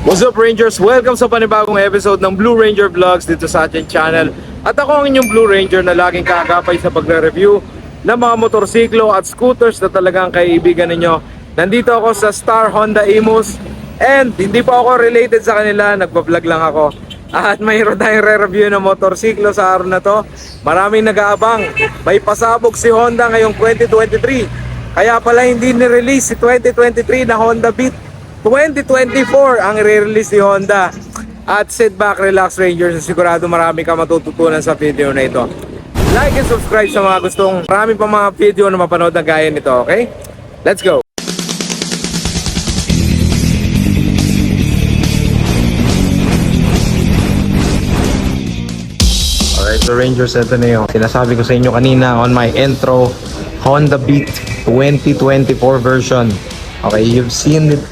What's up Rangers? Welcome sa panibagong episode ng Blue Ranger Vlogs dito sa ating channel. At ako ang inyong Blue Ranger na laging kakapay sa pagre-review ng mga motorsiklo at scooters na talagang kaibigan ninyo. Nandito ako sa Star Honda Emus and hindi pa ako related sa kanila, nagpa-vlog lang ako. At mayroon tayong re-review ng motorsiklo sa araw na to. Maraming nag-aabang, may pasabog si Honda ngayong 2023. Kaya pala hindi ni-release si 2023 na Honda Beat. 2024 ang i-release ni Honda. At sit back, relax Rangers, sigurado marami ka matututunan sa video na ito. Like and subscribe sa mga gustong marami pa mga video na mapanood na gaya nito, okay? Let's go! Alright, so Rangers, ito na yung sinasabi ko sa inyo kanina on my intro, Honda Beat 2024 version. Okay, you've seen it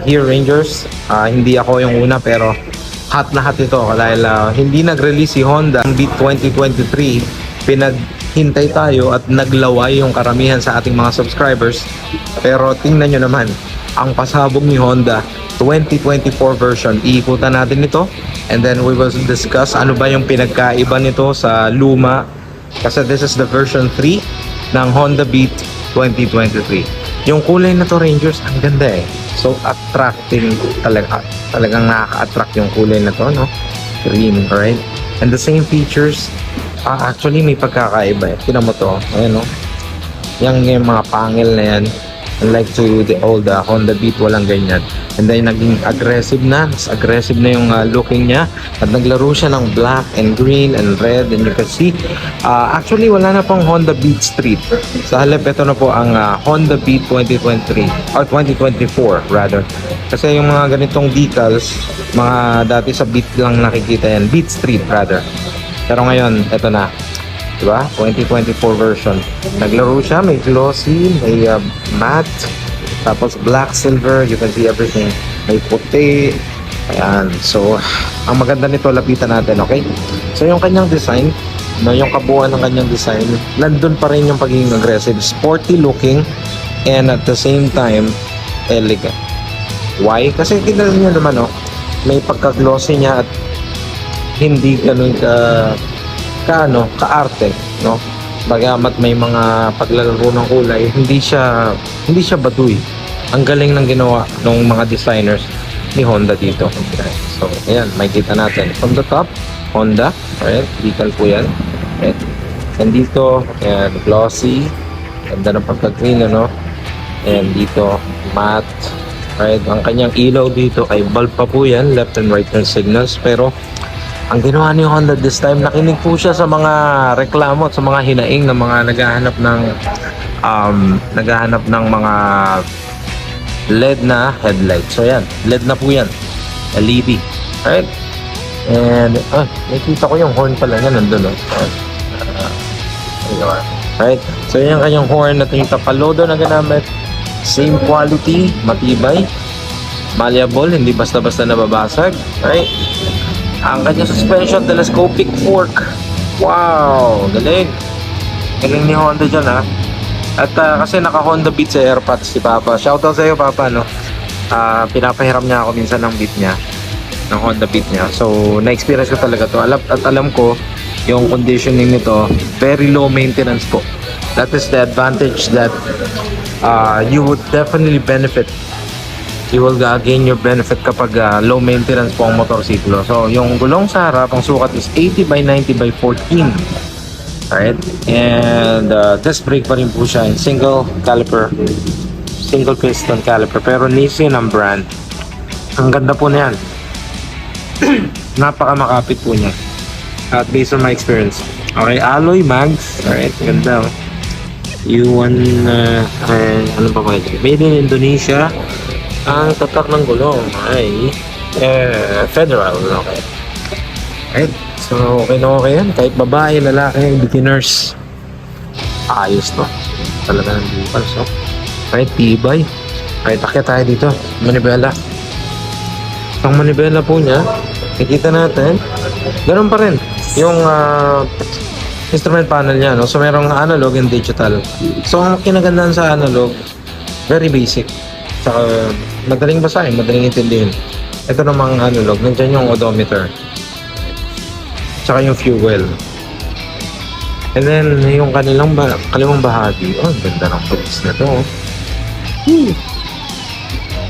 here Rangers. Hindi ako yung una pero hot na hot ito dahil hindi nag-release si Honda ng Beat 2023. Pinaghintay tayo at naglaway yung karamihan sa ating mga subscribers, pero tingnan nyo naman ang pasabog ni Honda 2024 version. Iikutan natin ito and then we will discuss ano ba yung pinagkaiba nito sa luma, kasi this is the version 3 ng Honda Beat 2023. Yung kulay na to Rangers, ang ganda eh. So attracting talaga. Talagang nakaka-attract yung kulay na to, no? Green, right? And the same features, actually may pagkakaiba eh. Tignan mo to, ayan no? Yung mga pangil na yan, unlike to the old Honda Beat, walang ganyan. And then naging aggressive na, mas aggressive na yung looking niya. At naglaro siya ng black and green and red, and you can see, actually wala na pong Honda Beat Street. Sa halip, ito na po ang Honda Beat 2023, or 2024 rather. Kasi yung mga ganitong decals, mga dati sa Beat lang nakikita yan, Beat Street rather. Pero ngayon, ito na. Diba? 2024 version. Naglaro siya, may glossy, may matte, tapos black, silver, you can see everything. May puti. Ayan. So, ang maganda nito, lapitan natin, okay? So, yung kanyang design, no, yung kabuuan ng kanyang design, nandun pa rin yung pagiging aggressive, sporty looking, and at the same time, elegant. Why? Kasi tignan niyo naman, no, may pagka-glossy niya at hindi ganun kaarte, no? Bagamat may mga paglalaro ng kulay, hindi siya baduy. Ang galing ng ginawa ng mga designers ni Honda dito. So, ayan, makikita natin. From the top, Honda, right? Detail po yan. Right? And dito, ayan, glossy. Ganda ng pagka-clean, ano? And dito, matte. Right? Ang kanyang ilaw dito ay bulb pa po yan, left and right turn signals. Pero, ang ginawa ni Honda this time, nakinig po siya sa mga reklamo at sa mga hinaing ng mga naghahanap ng mga LED na headlight. So yan, LED na po yan, LED, right? And nakita ko yung horn pala niya nandun, right? So yan kanyang horn na yung tapalodo na ginamit, same quality, matibay, malleable, hindi basta-basta nababasag, right? Ang kanyang suspension, telescopic fork. Wow, galing ni Honda dyan, ha. At kasi naka-Honda Beat sa AirPods si Papa. Shoutout sa iyo, Papa, no? Pinapahiram niya ako minsan ng Beat niya, ng Honda Beat niya. So, na-experience ko talaga to. Alam ko yung conditioning nito, very low maintenance po. That is the advantage that you would definitely benefit. You will gain your benefit kapag low maintenance po ang motorsiklo. So, yung gulong sa harap, ang sukat is 80 by 90 by 14. Alright, and disc brake pa rin po siya in single piston caliper, pero Nissin ang brand. Ang ganda po na yan. Napaka makapit po niya at based on my experience. Okay, alloy mags. Alright, ganda. U1 ano pa ba ito? Made in Indonesia. Ang tatak ng gulong ay Federal. Okay, alright. So, okay na okay yan. Kahit babae, lalaki, beginners, ayos to. Talaga ng bukal. So, kahit tibay. Kahit akit tayo dito. Manibela. Ang manibela po niya, nakikita natin, ganun pa rin. Yung instrument panel niya, no? So, merong analog and digital. So, ang kinagandaan sa analog, very basic. Saka, madaling basahin, madaling intindihin. Ito namang analog, nandyan yung odometer. Tsaka yung fuel. And then, yung kaliwang bahagi. Oh, ang ganda ng box na to. Woo!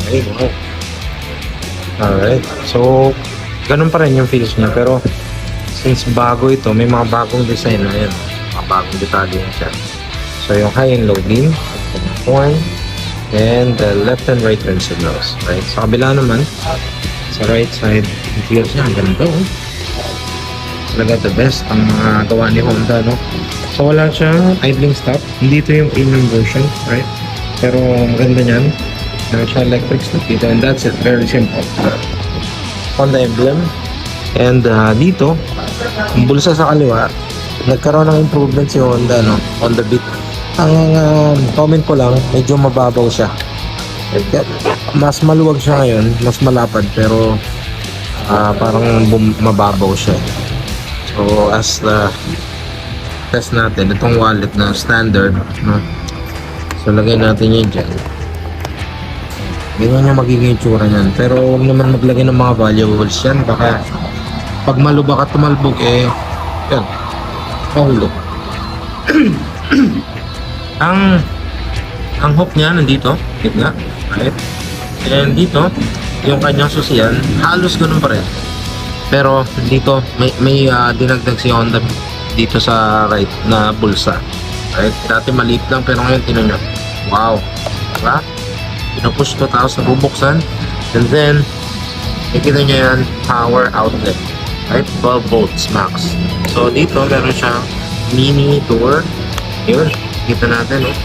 Okay, wow. Alright. So, ganun pa rin yung feels niya. Pero, since bago ito, may mga bagong design na yan. Mga bagong detalye na siya. So, yung high and low beam, horn, and the left and right turn signals. Right? Sa kabila naman, sa right side, yung feels niya, ang ganda. Oh. Talaga the best ang mga gawa ni Honda, no? So, wala siyang idling stop. Hindi ito yung premium version, right? Pero, maganda niyan. Meron siya electric stop dito, and that's it. Very simple. Honda emblem. And dito, yung bulsa sa kaliwa, nagkaroon ng improvement si Honda, no? On the Beat. Ang comment ko lang, medyo mababaw siya. Mas maluwag siya ngayon, mas malapad, pero parang mababaw siya. So, as the test natin, itong wallet na standard, no? So, lagay natin yun dyan. Ganyan yung magiging itsura niyan. Pero huwag naman maglagay ng mga valuables yan. Baka pag malubak at tumalbog, yan. Mahulog. ang hook niya nandito. Gitna. Right? And dito, yung kanyang susiyan, halos ganun pa rin. Pero dito, may dinagdag si Honda dito sa right na bulsa. Right? Dati maliit lang, pero ngayon tinan nyo. Wow. Diba? Pinupush ko tapos nabubuksan, and then nakikita nyo yan, power outlet, right? 12 volts max. So dito meron siyang mini door. Yun, kita natin, oh.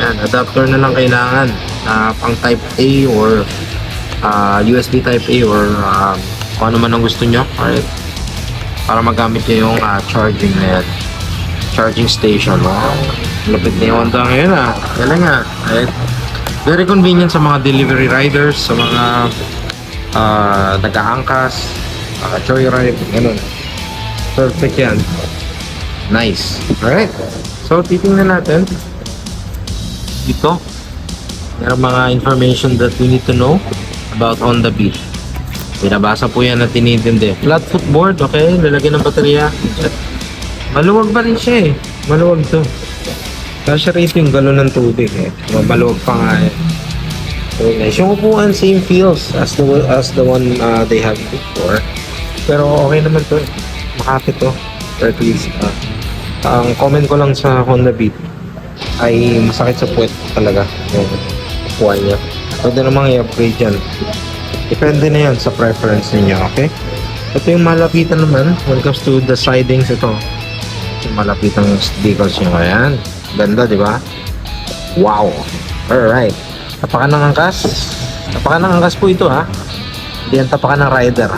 Yan, adapter na lang kailangan pang type A or USB type A or kung ano man ang gusto nyo, right? Para magamit nyo yung charging na yan, charging station. Wow, lapit na yung Honda ngayon, galing nga, right? Very convenient sa mga delivery riders, sa mga nag-aangkas, joyride, ganun. Perfect yan. Nice. Alright. So, titingnan natin. Dito. Meron mga information that we need to know about Honda Beat. Binabasa po yan at tinitindi. Flat footboard, okay. Lalagyan ng baterya. Maluwag pa rin siya, maluwag to. Kasi rating galon ng tubig, maluwag pa nga, So, nice. Yung upuan, same feels as the one they have before. Pero okay naman to, makapit to. Or at least, ang comment ko lang sa Honda Beat ay masakit sa puwet talaga yung upuan niya. Pwede namang i-upgrade yan. Depende na yan sa preference niyo, okay? Ito yung malapitan naman when it comes to the sidings. Ito yung malapitang decals nyo. Ayan, ganda, di ba? Wow. Alright, tapakan ng angkas. Tapakan ng angkas po ito, ha. Hindi ang tapakan ng rider.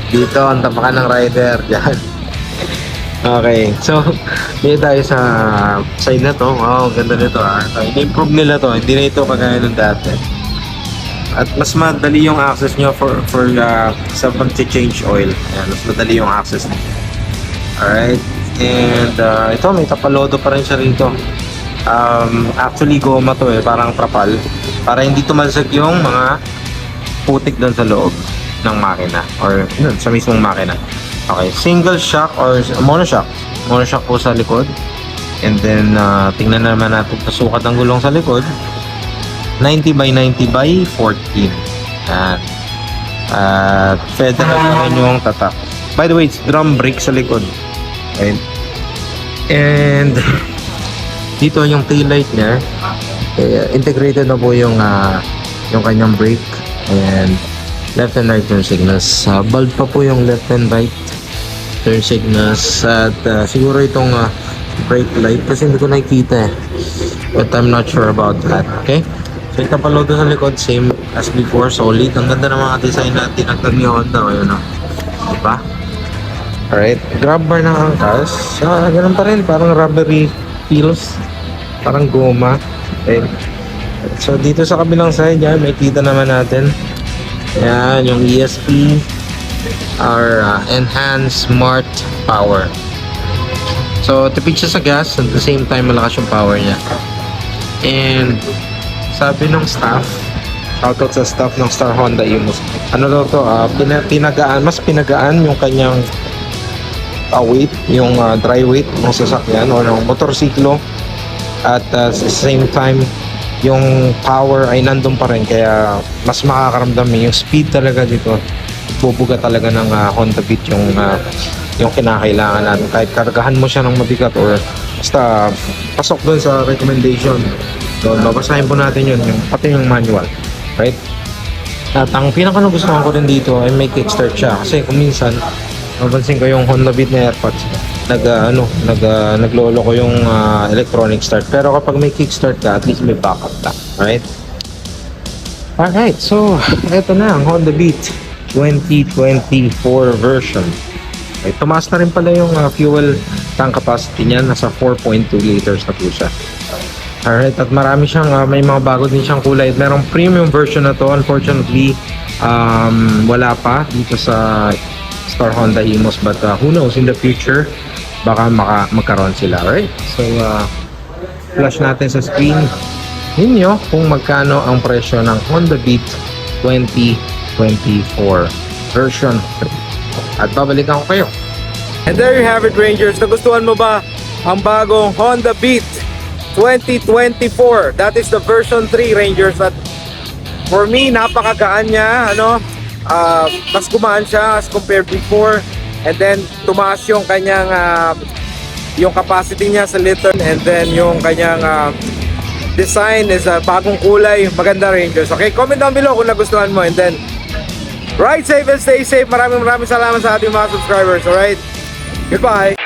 Dito ang tapakan ng rider. Diyan. Okay, so dito tayo sa side na to. Wow, ganda nito, ha. In-improve nila to. Hindi na ito kagaya ng dati. At mas madali yung access nyo for sa pag-change oil. Ayan, mas madali yung access nyo. Alright. And ito, may tapalodo pa rin siya rito. Actually, goma to, parang trapal. Para hindi tumalsik yung mga putik doon sa loob ng makina. Or yun, sa mismong makina. Okay, single shock or monoshock. Monoshock po sa likod. And then, tingnan naman natin pasukat ng gulong sa likod. 90 by 90 by 14. At federal naman yung tatak. By the way, it's drum brake sa likod. Okay. And dito yung tail light niya, integrated na po yung kanyang brake and left and right turn signals. Bulb pa po yung left and right turn signals at siguro itong brake light kasi hindi ko nakikita but I'm not sure about that. Okay, so ito pala doon sa likod, same as before, solid. Ang ganda ng mga design na tinagtag ni Honda, yun, diba? Alright, grab bar ng angkas, ganun pa rin, parang rubbery feels, parang goma. Okay, so dito sa kabilang side yan, may kita naman natin yan yung ESP or Enhanced Smart Power. So tipid siya sa gas, at the same time malakas yung power niya. And sabi ng staff, Shoutout sa staff ng Star Honda Imus. Ano daw to, pinagaan, mas pinagaan yung kanyang weight, yung dry weight ng sasakyan o ng motorsiklo. At sa same time, yung power ay nandun pa rin. Kaya mas makakaramdam yung speed talaga dito. Bubuga talaga ng Honda Beat yung kinakailangan natin. Kahit kargahan mo siya ng mabigat or basta pasok doon sa recommendation. Doon, babasahin po natin yun, pati yung manual. Right? At ang pinaka nagustuhan ko rin dito ay may kickstart siya. Kasi kung minsan, mapansin ko yung Honda Beat na AirPods, naglolo ko yung electronic start. Pero kapag may kickstart ka, at least may backup ka. Right? Alright, so eto na ang Honda Beat 2024 version. Okay, tumaas na rin pala yung fuel tank capacity niya, nasa 4.2 liters na po siya. Alright, at marami siyang, may mga bago din siyang kulay. Merong premium version na to, unfortunately, wala pa dito sa Star Honda Imus, but who knows, in the future, baka magkaroon sila, right? So, flash natin sa screen ninyo kung magkano ang presyo ng Honda Beat 2024 version 3. At babalikan ko kayo. And there you have it, Rangers. Nagustuhan mo ba ang bagong Honda Beat 2024? That is the version 3, Rangers. At for me, napakagaan niya. Mas gumaan siya as compared before. And then, tumaas yung kanyang yung capacity niya sa liter. And then, yung kanyang design is bagong kulay. Maganda, Rangers. Okay, comment down below kung nagustuhan mo. And then, ride safe and stay safe. Maraming salamat sa ating mga subscribers. Alright? Goodbye!